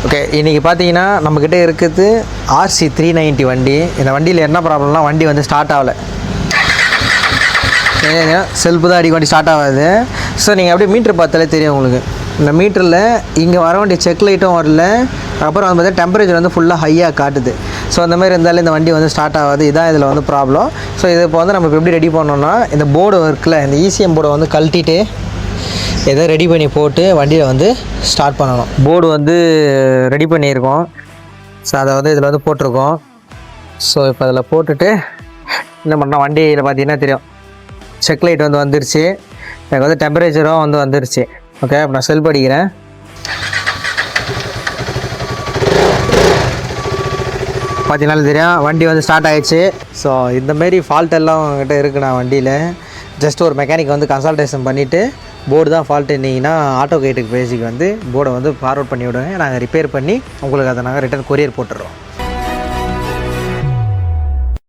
Okay, இன்றைக்கி பார்த்தீங்கன்னா நம்மக்கிட்ட இருக்குது RC 390 வண்டி. இந்த வண்டியில் என்ன ப்ராப்ளம்னா வண்டி வந்து ஸ்டார்ட் ஆகலை. செல்ஃபு தான் அடிக்க வண்டி ஸ்டார்ட் ஆகாது. ஸோ நீங்கள் அப்படியே மீட்ரு பார்த்தாலே தெரியும் உங்களுக்கு. இந்த மீட்டரில் இங்கே வர வேண்டிய செக் லைட்டும் வரல. அப்புறம் வந்து பார்த்தீங்கன்னா டெம்பரேச்சர் வந்து ஃபுல்லாக ஹையாக காட்டுது. ஸோ அந்த மாதிரி இருந்தாலும் இந்த வண்டி வந்து ஸ்டார்ட் ஆகாது. இதுதான் இதில் வந்து ப்ராப்ளம். ஸோ இதை இப்போ வந்து நம்ம எப்படி ரெடி பண்ணோம்னா, இந்த போர்டு ஒர்க்கில் இந்த ECM போர்டை வந்து கழட்டிட்டு எதை ரெடி பண்ணி போட்டு வண்டியில் வந்து ஸ்டார்ட் பண்ணணும். போர்டு வந்து ரெடி பண்ணியிருக்கோம். ஸோ அதை வந்து இதில் வந்து போட்டிருக்கோம். ஸோ இப்போ அதில் போட்டுட்டு என்ன பண்ணால் வண்டியில் பார்த்தீங்கன்னா தெரியும், செக் லைட் வந்து வந்துருச்சு. எனக்கு வந்து டெம்பரேச்சரும் வந்து வந்துருச்சு. ஓகே, இப்போ நான் செல்ஃப் அடிக்கிறேன். பார்த்தீங்கன்னா தெரியும் வண்டி வந்து ஸ்டார்ட் ஆகிடுச்சு. ஸோ இந்தமாரி ஃபால்ட் எல்லாம் உங்கள்கிட்ட இருக்குண்ணா வண்டியில். ஜஸ்ட் ஒரு மெக்கானிக் வந்து கன்சல்டேஷன் பண்ணிவிட்டு போர்டு தான் ஃபால்ட்டுன்னீங்கன்னா ஆட்டோ கேட்டுக்கு பேசிக்கு வந்து போர்டை வந்து ஃபார்வர்ட் பண்ணி விடுங்க. நாங்கள் ரிப்பேர் பண்ணி உங்களுக்கு அதை நாங்கள் ரிட்டர்ன் கொரியர் போட்டுடுறோம்.